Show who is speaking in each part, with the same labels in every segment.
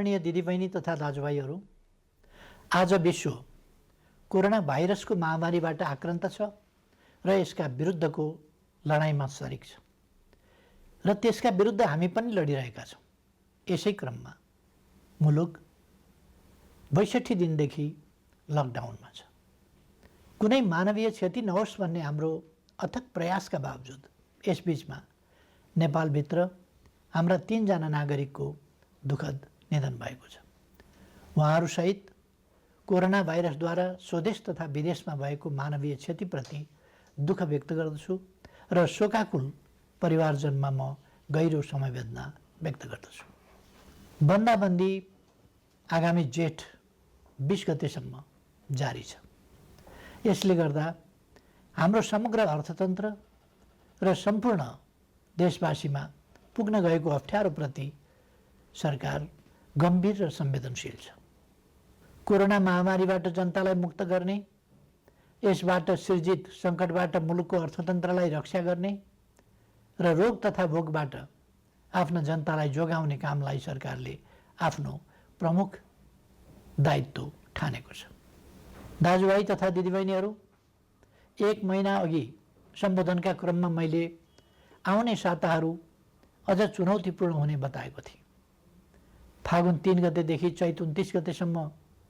Speaker 1: आदरणीय दिदीबहिनी तथा दाजुभाइहरू, आज विश्व कोरोना भाइरसको महामारीबाट आक्रान्त छ र यसका विरुद्धको लडाईँमा सरिक छ र त्यसका विरुद्ध हामी पनि लडिरहेका छौँ। यसै क्रममा मुलुक 62 दिनदेखि लकडाउनमा छ। कुनै मानवीय क्षति नहोस् भन्ने हाम्रो अथक प्रयासका बावजुद यसबीचमा नेपालभित्र हाम्रा 3 जना नागरिकको दुःखद निधन भएको छ। उहाँहरूसहित कोरोना भाइरसद्वारा स्वदेश तथा विदेशमा भएको मानवीय क्षतिप्रति दुःख व्यक्त गर्दछु र शोकाकुल परिवारजनमा म गहिरो समवेदना व्यक्त गर्दछु। बन्दाबन्दी आगामी जेठ 20 गतेसम्म जारी छ। यसले गर्दा हाम्रो समग्र अर्थतन्त्र र सम्पूर्ण देशवासीमा पुग्न गएको अप्ठ्यारोप्रति सरकार गम्भीर र संवेदनशील छ। कोरोना महामारीबाट जनतालाई मुक्त गर्ने, यसबाट सृजित सङ्कटबाट मुलुकको अर्थतन्त्रलाई रक्षा गर्ने र रोग तथा भोगबाट आफ्ना जनतालाई जोगाउने कामलाई सरकारले आफ्नो प्रमुख दायित्व ठानेको छ। दाजुभाइ तथा दिदीबहिनीहरू, 1 महिना अघि सम्बोधनका क्रममा मैले आउने साताहरू अझ चुनौतीपूर्ण हुने बताएको थिएँ। फागुन 3 गतेदेखि चैत 29 गतेसम्म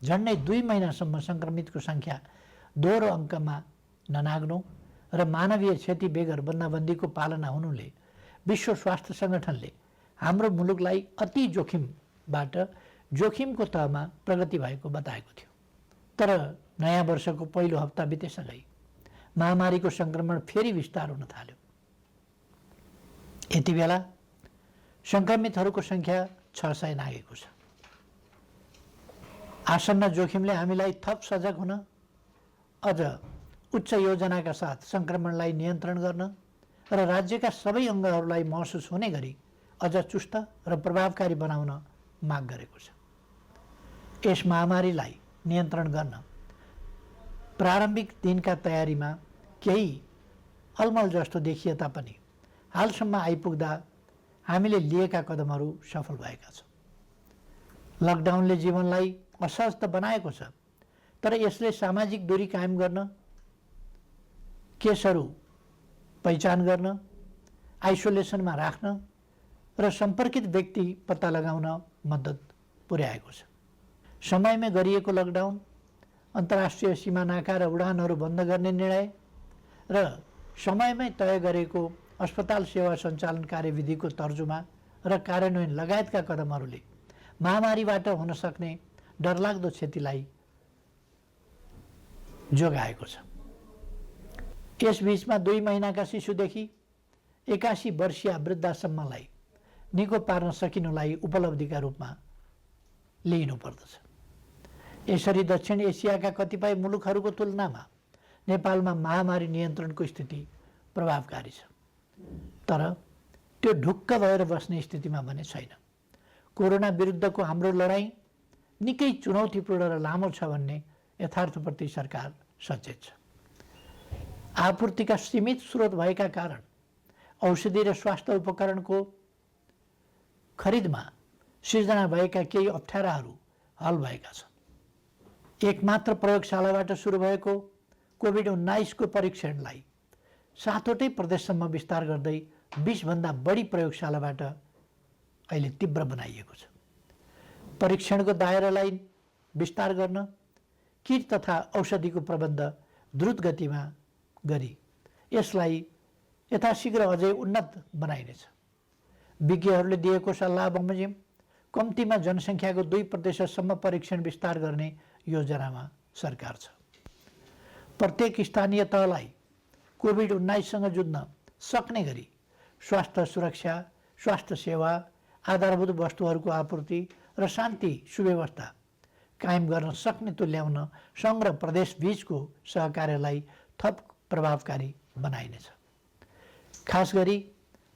Speaker 1: झन्डै 2 महिनासम्म सङ्क्रमितको सङ्ख्या दोहोरो अङ्कमा ननाग्नु र मानवीय क्षति बेगर बन्दाबन्दीको पालना हुनुले विश्व स्वास्थ्य सङ्गठनले हाम्रो मुलुकलाई अति जोखिमबाट जोखिमको तहमा प्रगति भएको बताएको थियो। तर नयाँ वर्षको पहिलो हप्ता बितेसँगै महामारीको सङ्क्रमण फेरि विस्तार हुन थाल्यो। यति बेला सङ्क्रमितहरूको सङ्ख्या 600 नागेको छ। आसन्न जोखिमले हामीलाई थप सजग हुन, अझ उच्च योजनाका साथ सङ्क्रमणलाई नियन्त्रण गर्न र राज्यका सबै अङ्गहरूलाई महसुस हुने गरी अझ चुस्त र प्रभावकारी बनाउन माग गरेको छ। यस महामारीलाई नियन्त्रण गर्न प्रारम्भिक दिनका तयारीमा केही अलमल जस्तो देखिए तापनि हालसम्म आइपुग्दा हामीले लिएका कदमहरू सफल भएका छन्। लकडाउनले जीवनलाई असहज त बनाएको छ, तर यसले सामाजिक दूरी कायम गर्न, केसहरू पहिचान गर्न, आइसोलेसनमा राख्न र सम्पर्कित व्यक्ति पत्ता लगाउन मद्दत पुर्याएको छ। समयमै गरिएको लकडाउन, अन्तर्राष्ट्रिय सीमा नाका र उडानहरू बन्द गर्ने निर्णय र समयमै तय गरेको अस्पताल सेवा सञ्चालन कार्यविधिको तर्जुमा र कार्यान्वयन लगायतका कदमहरूले महामारीबाट हुन सक्ने डरलाग्दो क्षतिलाई जोगाएको छ। यसबीचमा 2 महिनाका शिशुदेखि 81 वर्षीय वृद्धासम्मलाई निको पार्न सकिनुलाई उपलब्धिका रूपमा लिइनुपर्दछ। यसरी दक्षिण एसियाका कतिपय मुलुकहरूको तुलनामा नेपालमा महामारी नियन्त्रणको स्थिति प्रभावकारी छ, तर त्यो ढुक्क भएर बस्ने स्थितिमा भने छैन। कोरोना विरुद्धको हाम्रो लडाईँ निकै चुनौतीपूर्ण र लामो छ भन्ने यथार्थप्रति सरकार सचेत छ। आपूर्तिका सीमित स्रोत भएका कारण औषधि र स्वास्थ्य उपकरणको खरिदमा सिर्जना भएका केही अप्ठ्याराहरू हल भएका छन्। एकमात्र प्रयोगशालाबाट सुरु भएको कोभिड-19 को परीक्षणलाई 7वटै प्रदेशसम्म विस्तार गर्दै 20 भन्दा बढी प्रयोगशालाबाट अहिले तीव्र बनाइएको छ। परीक्षणको दायरालाई विस्तार गर्न, किट तथा औषधिको प्रबन्ध द्रुत गतिमा गरी यसलाई यथाशीघ्र अझै उन्नत बनाइनेछ। विज्ञहरूले दिएको सल्लाह बमोजिम कम्तीमा जनसङ्ख्याको 2% परीक्षण विस्तार गर्ने योजनामा सरकार छ। प्रत्येक स्थानीय तहलाई कोभिड-19सँग जुझ्न सक्ने गरी स्वास्थ्य सुरक्षा, स्वास्थ्य सेवा, आधारभूत वस्तुहरूको आपूर्ति र शान्ति सुव्यवस्था कायम गर्न सक्ने तुल्याउन सङ्घ र प्रदेश बीचको सहकार्यलाई थप प्रभावकारी बनाइनेछ। खास गरी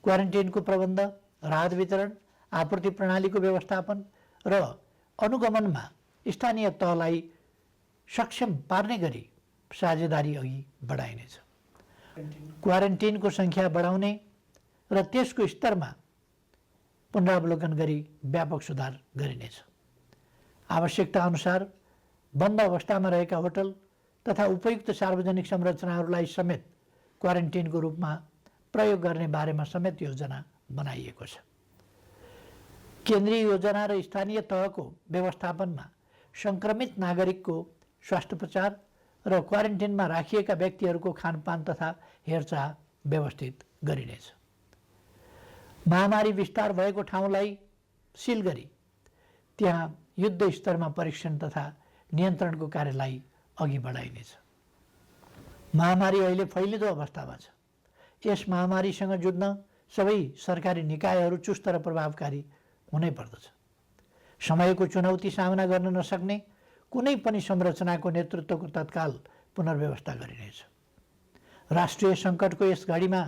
Speaker 1: क्वारेन्टाइनको प्रबन्ध, राहत वितरण, आपूर्ति प्रणालीको व्यवस्थापन र अनुगमनमा स्थानीय तहलाई सक्षम पार्ने गरी साझेदारी अघि बढाइनेछ। क्वारेन्टाइनको सङ्ख्या बढाउने र त्यसको स्तरमा पुनरावलोकन गरी व्यापक सुधार गरिनेछ। आवश्यकता अनुसार बन्द अवस्थामा रहेका होटल तथा उपयुक्त सार्वजनिक संरचनाहरूलाई समेत क्वारेन्टिनको रूपमा प्रयोग गर्ने बारेमा समेत योजना बनाइएको छ। केन्द्रीय योजना र स्थानीय तहको व्यवस्थापनमा सङ्क्रमित नागरिकको स्वास्थ्योपचार र क्वारेन्टिनमा राखिएका व्यक्तिहरूको खानपान तथा हेरचाह व्यवस्थित गरिनेछ। महामारी विस्तार भएको ठाउँलाई सिल गरी त्यहाँ युद्ध स्तरमा परीक्षण तथा नियन्त्रणको कार्यलाई अघि बढाइनेछ। महामारी अहिले फैलिँदो अवस्थामा छ। यस महामारीसँग जुझ्न सबै सरकारी निकायहरू चुस्त र प्रभावकारी हुनै पर्दछ। समयको चुनौती सामना गर्न नसक्ने कुनै पनि संरचनाको नेतृत्वको तत्काल पुनर्व्यवस्था गरिनेछ। राष्ट्रिय सङ्कटको यस घडीमा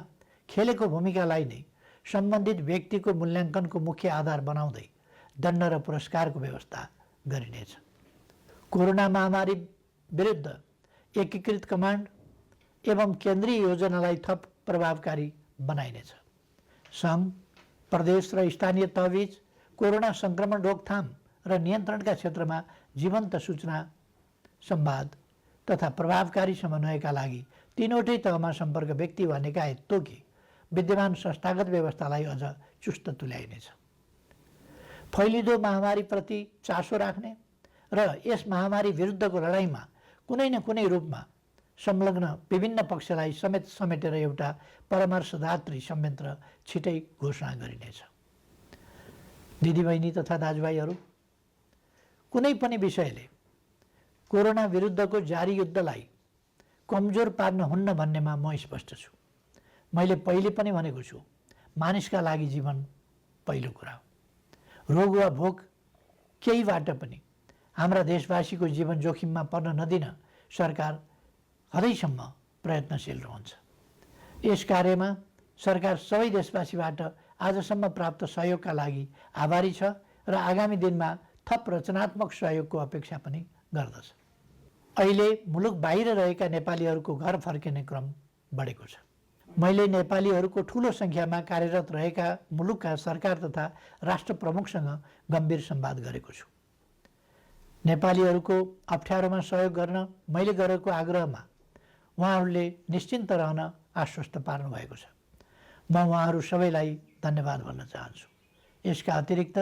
Speaker 1: खेलेको भूमिकालाई नै सम्बन्धित व्यक्तिको मूल्याङ्कनको मुख्य आधार बनाउँदै दण्ड र पुरस्कारको व्यवस्था गरिनेछ। कोरोना महामारी विरुद्ध एकीकृत कमान्ड एवं केन्द्रीय योजनालाई थप प्रभावकारी बनाइनेछ। सङ्घ, प्रदेश र स्थानीय तहबीच कोरोना सङ्क्रमण रोकथाम र नियन्त्रणका क्षेत्रमा जीवन्त सूचना संवाद तथा प्रभावकारी समन्वयका लागि तीनवटै तहमा सम्पर्क व्यक्ति वा निकाय तोकी विद्यमान संस्थागत व्यवस्थालाई अझ चुस्त तुल्याइनेछ। फैलिँदो महामारीप्रति चासो राख्ने र यस महामारी विरुद्धको लडाइँमा कुनै न कुनै रूपमा संलग्न विभिन्न पक्षलाई समेटेर एउटा परामर्शदात्री संयन्त्र छिटै घोषणा गरिनेछ। दिदीबहिनी तथा दाजुभाइहरू, कुनै पनि विषयले कोरोना विरुद्धको जारी युद्धलाई कमजोर पार्न हुन्न भन्नेमा म स्पष्ट छु। मैले पहिले पनि भनेको छु, मानिसका लागि जीवन पहिलो कुरा हो। रोग वा भोक केहीबाट पनि हाम्रा देशवासीको जीवन जोखिममा पर्न नदिन सरकार हदैसम्म प्रयत्नशील रहन्छ। यस कार्यमा सरकार सबै देशवासीबाट आजसम्म प्राप्त सहयोगका लागि आभारी छ र आगामी दिनमा थप रचनात्मक सहयोगको अपेक्षा पनि गर्दछ। अहिले मुलुक बाहिर रहेका नेपालीहरूको घर फर्किने क्रम बढेको छ। मैले नेपालीहरूको ठुलो सङ्ख्यामा कार्यरत रहेका मुलुकका सरकार तथा राष्ट्र प्रमुखसँग गम्भीर संवाद गरेको छु। नेपालीहरूको अप्ठ्यारोमा सहयोग गर्न मैले गरेको आग्रहमा उहाँहरूले निश्चिन्त रहन आश्वस्त पार्नु भएको छ। म उहाँहरू सबैलाई धन्यवाद भन्न चाहन्छु। यसका अतिरिक्त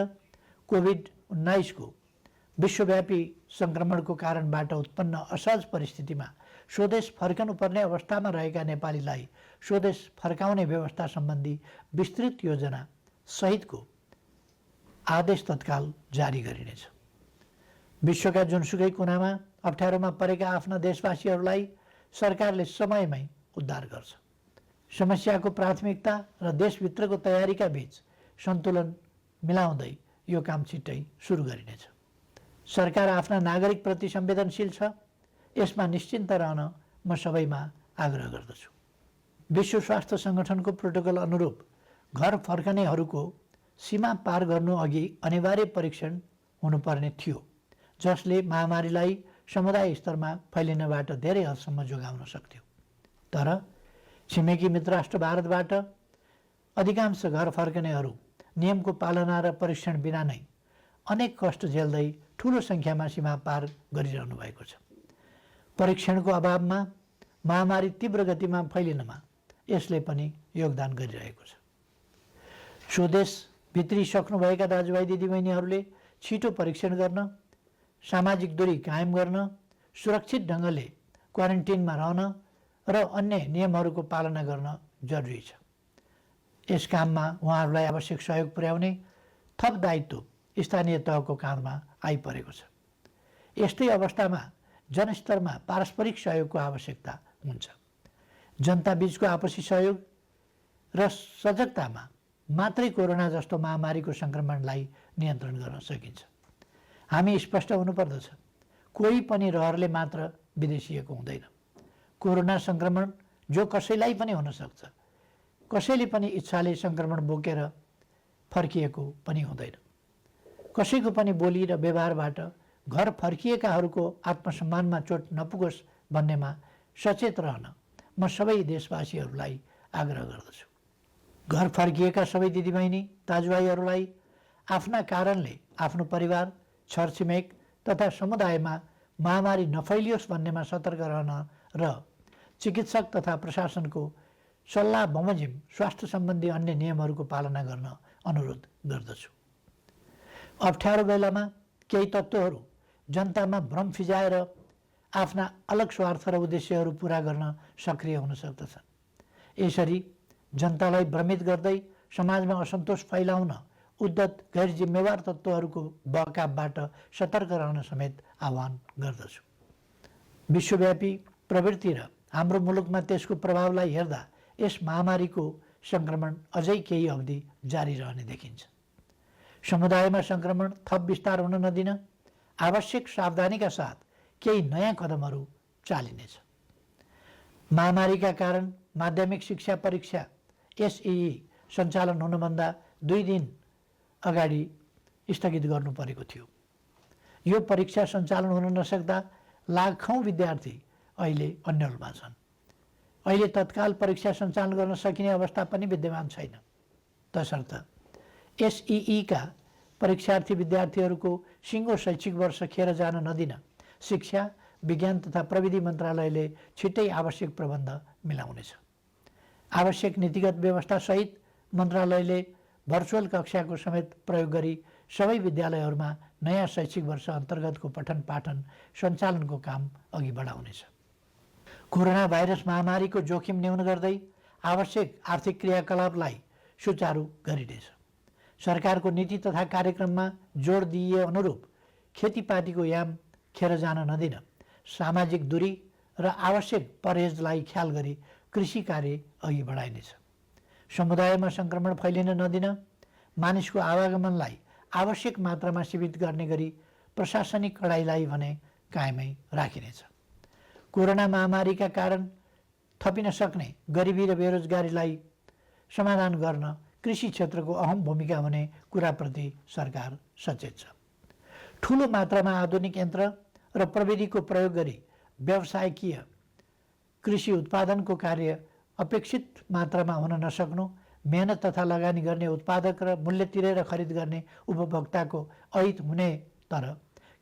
Speaker 1: कोभिड-19 को विश्वव्यापी सङ्क्रमणको कारणबाट उत्पन्न असहज परिस्थितिमा स्वदेश फर्कनुपर्ने अवस्थामा रहेका नेपालीलाई स्वदेश फर्काउने व्यवस्था सम्बन्धी विस्तृत योजना सहितको आदेश तत्काल जारी गरिनेछ। विश्वका जुनसुकै कुनामा अप्ठ्यारोमा परेका आफ्ना देशवासीहरूलाई सरकारले समयमै उद्धार गर्छ। समस्याको प्राथमिकता र देशभित्रको तयारीका बीच सन्तुलन मिलाउँदै यो काम छिट्टै सुरु गरिनेछ। सरकार आफ्ना नागरिकप्रति संवेदनशील छ, यसमा निश्चिन्त रहन म सबैमा आग्रह गर्दछु। विश्व स्वास्थ्य सङ्गठनको प्रोटोकल अनुरूप घर फर्कनेहरूको सीमा पार गर्नु अघि अनिवार्य परीक्षण हुनुपर्ने थियो, जसले महामारीलाई समुदाय स्तरमा फैलिनबाट धेरै हदसम्म जोगाउन सक्थ्यो। तर छिमेकी मित्र राष्ट्र भारतबाट अधिकांश घर फर्कनेहरू नियमको पालना र परीक्षण बिना नै अनेक कष्ट झेल्दै ठुलो सङ्ख्यामा सीमा पार गरिरहनु भएको छ। परीक्षणको अभावमा महामारी तीव्र गतिमा फैलिनमा यसले पनि योगदान गरिरहेको छ। स्वदेश भित्रिसक्नुभएका दाजुभाइ दिदीबहिनीहरूले छिटो परीक्षण गर्न, सामाजिक दूरी कायम गर्न, सुरक्षित ढङ्गले क्वारेन्टिनमा रहन र अन्य नियमहरूको पालना गर्न जरुरी छ। यस काममा उहाँहरूलाई आवश्यक सहयोग पुर्याउने थप दायित्व स्थानीय तहको काँधमा आइपरेको छ। यस्तै अवस्थामा जनस्तरमा पारस्परिक सहयोगको आवश्यकता हुन्छ। जनताबीचको आपसी सहयोग र सजगतामा मात्रै कोरोना जस्तो महामारीको सङ्क्रमणलाई नियन्त्रण गर्न सकिन्छ। हामी स्पष्ट हुनुपर्दछ, कोही पनि रहरले मात्र विदेशिएको हुँदैन। कोरोना सङ्क्रमण जो कसैलाई पनि हुनसक्छ, कसैले पनि इच्छाले सङ्क्रमण बोकेर फर्किएको पनि हुँदैन। कसैको पनि बोली र व्यवहारबाट घर फर्किएकाहरूको आत्मसम्मानमा चोट नपुगोस् भन्नेमा सचेत रहन म सबै देशवासीहरूलाई आग्रह गर्दछु। घर फर्किएका सबै दिदीबहिनी दाजुभाइहरूलाई आफ्ना कारणले आफ्नो परिवार, छरछिमेक तथा समुदायमा महामारी नफैलियोस् भन्नेमा सतर्क रहन र चिकित्सक तथा प्रशासनको सल्लाह बमोजिम स्वास्थ्य सम्बन्धी अन्य नियमहरूको पालना गर्न अनुरोध गर्दछु। अप्ठ्यारो बेलामा केही तत्त्वहरू जनतामा भ्रम फिजाएर आफ्ना अलग स्वार्थ र उद्देश्यहरू पुरा गर्न सक्रिय हुन सक्दछन्। यसरी जनतालाई भ्रमित गर्दै समाजमा असन्तोष फैलाउन उद्धत गैर जिम्मेवार तत्त्वहरूको बहकावबाट सतर्क रहन समेत आह्वान गर्दछु। विश्वव्यापी प्रवृत्ति र हाम्रो मुलुकमा त्यसको प्रभावलाई हेर्दा यस महामारीको सङ्क्रमण अझै केही अवधि जारी रहने देखिन्छ। समुदायमा सङ्क्रमण थप विस्तार हुन नदिन आवश्यक सावधानीका साथ केही नयाँ कदमहरू चालिनेछ। महामारीका कारण माध्यमिक शिक्षा परीक्षा एसईई सञ्चालन हुनुभन्दा 2 दिन अगाडि स्थगित गर्नु परेको थियो। यो परीक्षा सञ्चालन हुन नसक्दा लाखौँ विद्यार्थी अहिले अन्यलमा छन्। अहिले तत्काल परीक्षा सञ्चालन गर्न सकिने अवस्था पनि विद्यमान छैन। तसर्थ एसईईका परीक्षार्थी विद्यार्थीहरूको सिङ्गो शैक्षिक वर्ष खेर जान नदिन शिक्षा, विज्ञान तथा प्रविधि मन्त्रालयले छिट्टै आवश्यक प्रबन्ध मिलाउनेछ। आवश्यक नीतिगत व्यवस्थासहित मन्त्रालयले भर्चुअल कक्षाको समेत प्रयोग गरी सबै विद्यालयहरूमा नयाँ शैक्षिक वर्ष अन्तर्गतको पठन पाठन सञ्चालनको काम अघि बढाउनेछ। कोरोना भाइरस महामारीको जोखिम न्यून गर्दै आवश्यक आर्थिक क्रियाकलापलाई सुचारू गरिनेछ। सरकारको नीति तथा कार्यक्रममा जोड दिइए अनुरूप खेतीपातीको याम खेर जान नदिन सामाजिक दूरी र आवश्यक परहेजलाई ख्याल गरी कृषि कार्य अघि बढाइनेछ। समुदायमा सङ्क्रमण फैलिन नदिन मानिसको आवागमनलाई आवश्यक मात्रामा सीमित गर्ने गरी प्रशासनिक कडाइलाई भने कायमै राखिनेछ। कोरोना महामारीका कारण थपिन सक्ने गरिबी र बेरोजगारीलाई समाधान गर्न कृषि क्षेत्रको अहम भूमिका हुने कुराप्रति सरकार सचेत छ। ठुलो मात्रामा आधुनिक यन्त्र र प्रविधिको प्रयोग गरी व्यावसायिकीय कृषि उत्पादनको कार्य अपेक्षित मात्रामा हुन नसक्नु, मेहनत तथा लगानी गर्ने उत्पादक र मूल्य तिरेर खरिद गर्ने उपभोक्ताको अहित हुने, तर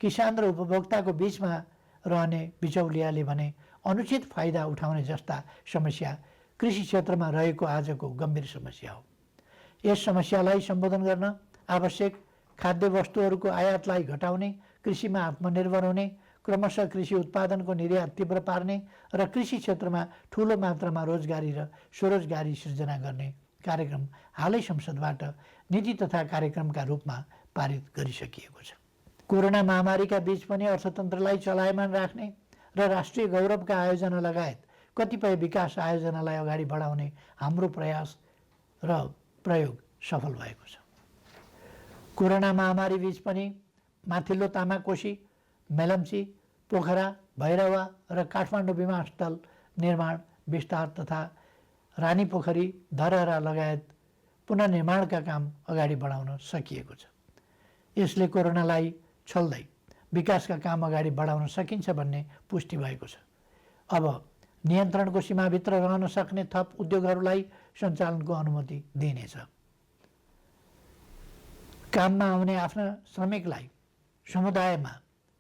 Speaker 1: किसान र उपभोक्ताको बीचमा रहने बिचौलियाले भने अनुचित फाइदा उठाउने जस्ता समस्या कृषि क्षेत्रमा रहेको आजको गम्भीर समस्या हो। यस समस्यालाई सम्बोधन गर्न आवश्यक खाद्य वस्तुहरूको आयातलाई घटाउने, कृषिमा आत्मनिर्भर हुने, क्रमशः कृषि उत्पादनको निर्यात तीव्र पार्ने र कृषि क्षेत्रमा ठुलो मात्रामा रोजगारी र स्वरोजगारी सृजना गर्ने कार्यक्रम हालै संसदबाट नीति तथा कार्यक्रमका रूपमा पारित गरिसकिएको छ। कोरोना महामारीका बीच पनि अर्थतन्त्रलाई चलायमान राख्ने र राष्ट्रिय गौरवका आयोजना लगायत कतिपय विकास आयोजनालाई अगाडि बढाउने हाम्रो प्रयास र प्रयोग सफल भएको छ। कोरोना महामारी बीच पनि माथिल्लो तामाकोशी, मेलम्ची, पोखरा, भैरवा र काठमाडौँ विमानस्थल निर्माण विस्तार तथा रानीपोखरी, धरहरा लगायत पुनर्निर्माणका काम अगाडि बढाउन सकिएको छ। यसले कोरोनालाई छल्दै विकासका काम अगाडि बढाउन सकिन्छ भन्ने पुष्टि भएको छ। अब नियन्त्रणको सीमाभित्र रहन सक्ने थप उद्योगहरूलाई सञ्चालनको अनुमति दिइनेछ। काममा आउने आफ्ना श्रमिकलाई समुदायमा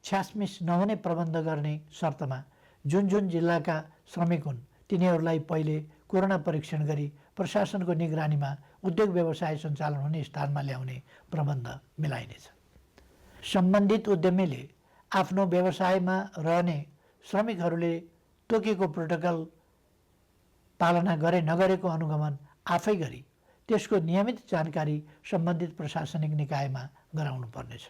Speaker 1: छ्यासमिस नहुने प्रबन्ध गर्ने शर्तमा जुन जुन जिल्लाका श्रमिक हुन् तिनीहरूलाई पहिले कोरोना परीक्षण गरी प्रशासनको निगरानीमा उद्योग व्यवसाय सञ्चालन हुने स्थानमा ल्याउने प्रबन्ध मिलाइनेछ। सम्बन्धित उद्यमीले आफ्नो व्यवसायमा रहने श्रमिकहरूले तोकेको प्रोटोकल पालना गरे नगरेको अनुगमन आफै गरी त्यसको नियमित जानकारी सम्बन्धित प्रशासनिक निकायमा गराउनु पर्नेछ।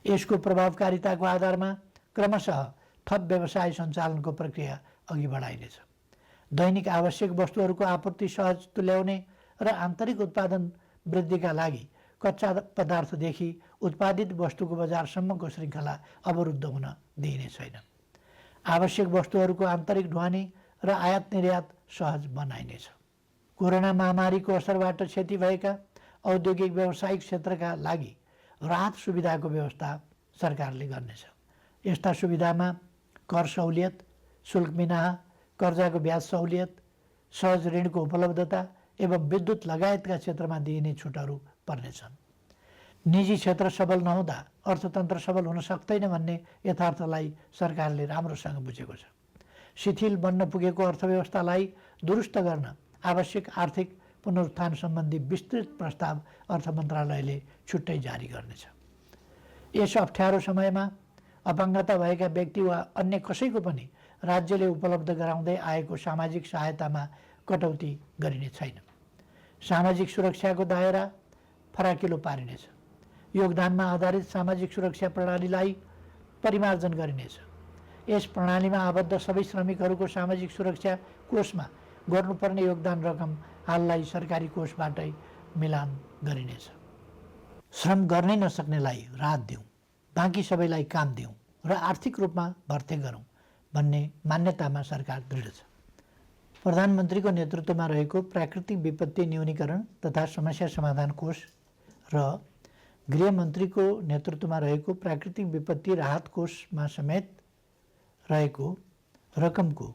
Speaker 1: यसको प्रभावकारिताको आधारमा क्रमशः थप व्यवसाय सञ्चालनको प्रक्रिया अघि बढाइनेछ। दैनिक आवश्यक वस्तुहरूको आपूर्ति सहज तुल्याउने र आन्तरिक उत्पादन वृद्धिका लागि कच्चा पदार्थदेखि उत्पादित वस्तुको बजारसम्मको श्रृङ्खला अवरुद्ध हुन दिइने छैन। आवश्यक वस्तुहरूको आन्तरिक ढुवानी र आयात निर्यात सहज बनाइनेछ। कोरोना महामारीको असरबाट क्षति भएका औद्योगिक व्यावसायिक क्षेत्रका लागि राहत सुविधाको व्यवस्था सरकारले गर्नेछ। यस्ता सुविधामा कर सहुलियत, शुल्क मिनाहा, कर्जाको ब्याज सहुलियत, सहज ऋणको उपलब्धता एवं विद्युत लगायतका क्षेत्रमा दिइने छुटहरू पर्नेछन्। निजी क्षेत्र सबल नहुँदा अर्थतन्त्र सबल हुन सक्दैन भन्ने यथार्थलाई सरकारले राम्रोसँग बुझेको छ। शिथिल बन्न पुगेको अर्थव्यवस्थालाई दुरुस्त गर्न आवश्यक आर्थिक पुनरुत्थान सम्बन्धी विस्तृत प्रस्ताव अर्थ मन्त्रालयले छुट्टै जारी गर्नेछ। यस अप्ठ्यारो समयमा अपाङ्गता भएका व्यक्ति वा अन्य कसैको पनि राज्यले उपलब्ध गराउँदै आएको सामाजिक सहायतामा कटौती गरिने छैन। सामाजिक सुरक्षाको दायरा फराकिलो पारिनेछ। योगदानमा आधारित सामाजिक सुरक्षा प्रणालीलाई परिमार्जन गरिनेछ। यस प्रणालीमा आबद्ध सबै श्रमिकहरूको सामाजिक सुरक्षा कोषमा गर्नुपर्ने योगदान रकम हाललाई सरकारी कोषबाटै मिलान गरिनेछ। श्रम गर्नै नसक्नेलाई राहत दिउँ, बाँकी सबैलाई काम दिउँ र आर्थिक रूपमा भर्ते गरौँ भन्ने मान्यतामा सरकार दृढ छ। प्रधानमन्त्रीको नेतृत्वमा रहेको प्राकृतिक विपत्ति न्यूनीकरण तथा समस्या समाधान कोष र गृहमन्त्रीको नेतृत्वमा रहेको प्राकृतिक विपत्ति राहत कोषमा समेत रहेको रकमको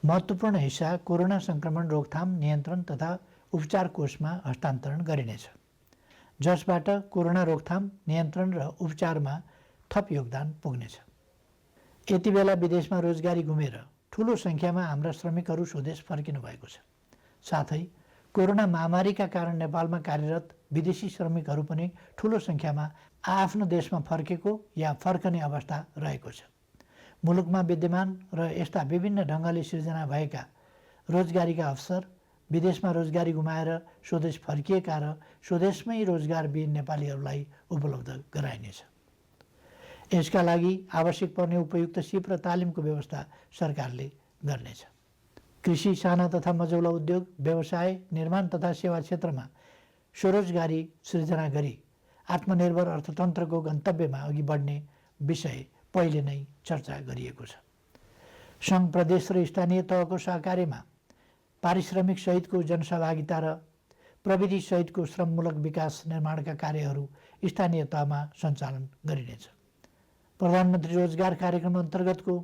Speaker 1: महत्त्वपूर्ण हिस्सा कोरोना सङ्क्रमण रोकथाम नियन्त्रण तथा उपचार कोषमा हस्तान्तरण गरिनेछ, जसबाट कोरोना रोकथाम नियन्त्रण र उपचारमा थप योगदान पुग्नेछ। यति बेला विदेशमा रोजगारी गुमेर ठुलो सङ्ख्यामा हाम्रा श्रमिकहरू स्वदेश फर्किनु भएको छ। साथै कोरोना महामारीका कारण नेपालमा कार्यरत विदेशी श्रमिकहरू पनि ठुलो सङ्ख्यामा आफ्नो देशमा फर्केको या फर्कने अवस्था रहेको छ। मुलुकमा विद्यमान र यस्ता विभिन्न ढङ्गले सिर्जना भएका रोजगारीका अवसर, विदेशमा रोजगारी गुमाएर स्वदेश फर्किएका र स्वदेशमै रोजगारविहीन नेपालीहरूलाई उपलब्ध गराइनेछ। यसका लागि आवश्यक पर्ने उपयुक्त सिप र तालिमको व्यवस्था सरकारले गर्नेछ। कृषि, साना तथा मझौला उद्योग, व्यवसाय, निर्माण तथा सेवा क्षेत्रमा स्वरोजगारी सृजना गरी आत्मनिर्भर अर्थतन्त्रको गन्तव्यमा अघि बढ्ने विषय पहिले नै चर्चा गरिएको छ। सङ्घ, प्रदेश र स्थानीय तहको सहकार्यमा पारिश्रमिक सहितको जनसहभागिता र प्रविधि सहितको श्रममूलक विकास निर्माणका कार्यहरू स्थानीय तहमा सञ्चालन गरिनेछ। प्रधानमन्त्री रोजगार कार्यक्रम अन्तर्गतको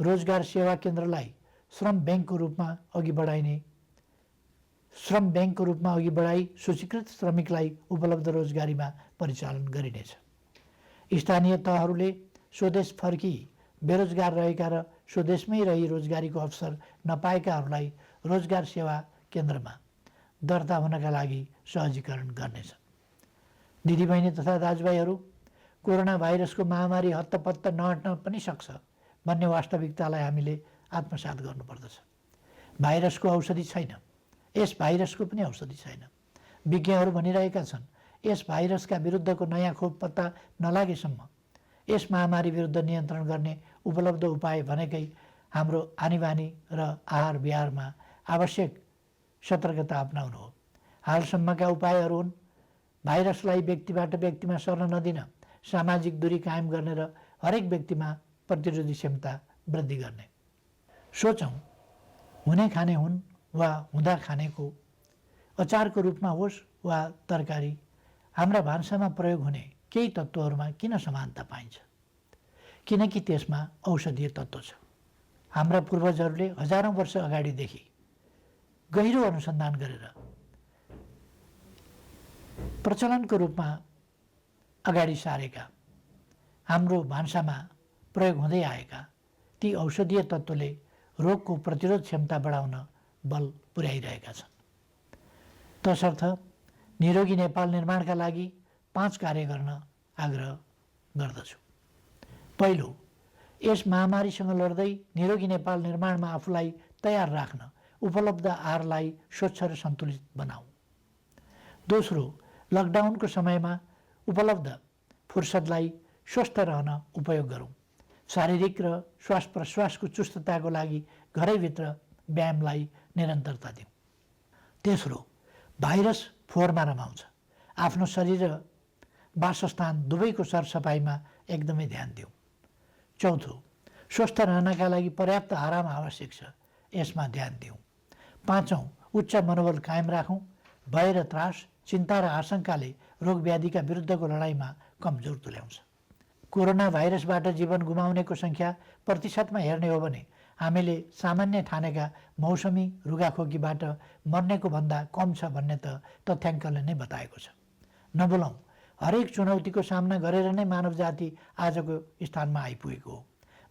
Speaker 1: रोजगार सेवा केन्द्रलाई श्रम ब्याङ्कको रूपमा अघि बढाई सूचीकृत श्रमिकलाई उपलब्ध रोजगारीमा परिचालन गरिनेछ। स्थानीय तहहरूले स्वदेश फर्की बेरोजगार रहेका र स्वदेशमै रही रोजगारीको अवसर नपाएकाहरूलाई रोजगार सेवा केन्द्रमा दर्ता हुनका लागि सहजीकरण गर्नेछ। दिदीबहिनी तथा दाजुभाइहरू, कोरोना भाइरसको महामारी हत्तपत्त नहट्न पनि सक्छ भन्ने वास्तविकतालाई हामीले आत्मसात गर्नुपर्दछ। भाइरसको औषधि छैन, यस भाइरसको पनि औषधि छैन। विज्ञहरू भनिरहेका छन्, यस भाइरसका विरुद्धको नयाँ खोप पत्ता नलागेसम्म यस महामारी विरुद्ध नियन्त्रण गर्ने उपलब्ध उपाय भनेकै हाम्रो आनीबानी र आहार विहारमा आवश्यक सतर्कता अपनाउनु हो। हालसम्मका उपायहरू हुन् भाइरसलाई व्यक्तिबाट व्यक्तिमा सर्न नदिन, सामाजिक दूरी कायम गर्ने र हरेक व्यक्तिमा प्रतिरोधी क्षमता वृद्धि गर्ने। सोचौँ, हुने खाने हुन् वा हुँदा खानेको अचारको रूपमा होस् वा तरकारी, हाम्रा भान्सामा प्रयोग हुने केही तत्त्वहरूमा किन समानता पाइन्छ? किनकि त्यसमा औषधीय तत्त्व छ। हाम्रा पूर्वजहरूले हजारौँ वर्ष अगाडिदेखि गहिरो अनुसन्धान गरेर प्रचलनको रूपमा अगाडि सारेका, हाम्रो भान्सामा प्रयोग हुँदै आएका ती औषधीय तत्त्वले रोगको प्रतिरोध क्षमता बढाउन बल पुर्याइरहेका छन्। तसर्थ निरोगी नेपाल निर्माणका लागि 5 कार्य गर्न आग्रह गर्दछु। पहिलो, यस महामारीसँग लड्दै निरोगी नेपाल निर्माणमा आफूलाई तयार राख्न उपलब्ध आहारलाई स्वच्छ र सन्तुलित बनाऊ। दोस्रो, लकडाउनको समयमा उपलब्ध फुर्सदलाई स्वस्थ रहन उपयोग गरौँ। शारीरिक र श्वास प्रश्वासको चुस्तताको लागि घरैभित्र व्यायामलाई निरन्तरता दिउँ। तेस्रो, भाइरस फोहोरमा रमाउँछ। आफ्नो शरीर र वासस्थान दुवैको सरसफाइमा एकदमै ध्यान दिउँ। चौथो, स्वस्थ रहनका लागि पर्याप्त आराम आवश्यक छ, यसमा ध्यान दिउँ। पाँचौँ, उच्च मनोबल कायम राखौँ। भय र त्रास, चिन्ता र आशंकाले रोगव्याधिका विरुद्धको लडाइँमा कमजोर तुल्याउँछ। कोरोना भाइरसबाट जीवन गुमाउनेको सङ्ख्या प्रतिशतमा हेर्ने हो भने हामीले सामान्य ठानेका मौसमी रुगाखोकीबाट मर्नेको भन्दा कम छ भन्ने त तथ्याङ्कले नै बताएको छ। नबोलौँ, हरेक चुनौतीको सामना गरेर नै मानव जाति आजको स्थानमा आइपुगेको हो।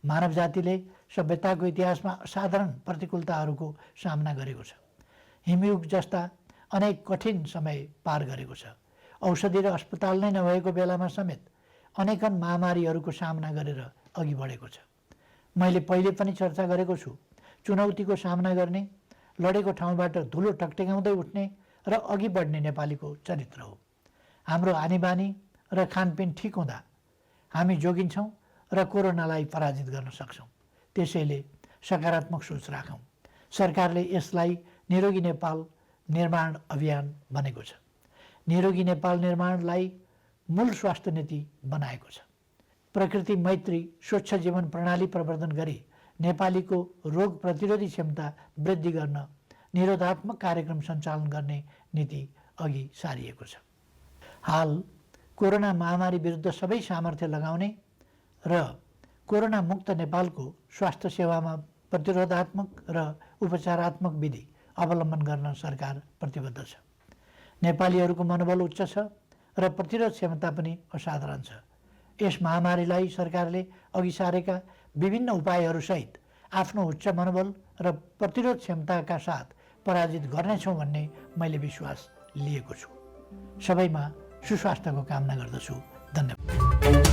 Speaker 1: मानव जातिले सभ्यताको इतिहासमा असाधारण प्रतिकूलताहरूको सामना गरेको छ। हिमयुग जस्ता अनेक कठिन समय पार गरेको छ। औषधि र अस्पताल नै नभएको बेलामा समेत अनेकन महामारीहरूको सामना गरेर अघि बढेको छ। मैले पहिले पनि चर्चा गरेको छु, चुनौतीको सामना गर्ने, लडेको ठाउँबाट धुलो टकटकाउँदै उठ्ने र अघि बढ्ने नेपालीको चरित्र हो। हाम्रो आनीबानी र खानपिन ठिक हुँदा हामी जोगिन्छौँ र कोरोनालाई पराजित गर्न सक्छौँ। त्यसैले सकारात्मक सोच राखौँ। सरकारले यसलाई निरोगी नेपाल निर्माण अभियान भनेको छ। निरोगी नेपाल निर्माणलाई मूल स्वास्थ्य नीति बनाएको छ। प्रकृति मैत्री स्वच्छ जीवन प्रणाली प्रवर्धन गरी नेपालीको रोग प्रतिरोधी क्षमता वृद्धि गर्न निरोधात्मक कार्यक्रम सञ्चालन गर्ने नीति अघि सारिएको छ। हाल कोरोना महामारी विरुद्ध सबै सामर्थ्य लगाउने र कोरोना मुक्त नेपालको स्वास्थ्य सेवामा प्रतिरोधात्मक र उपचारात्मक विधि अवलम्बन गर्न सरकार प्रतिबद्ध छ। नेपालीहरूको मनोबल उच्च छ र प्रतिरोध क्षमता पनि असाधारण छ। यस महामारीलाई सरकारले अघि सारेका विभिन्न उपायहरूसहित आफ्नो उच्च मनोबल र प्रतिरोध क्षमताका साथ पराजित गर्नेछौँ भन्ने मैले विश्वास लिएको छु। सबैमा सुस्वास्थ्यको कामना गर्दछु। धन्यवाद।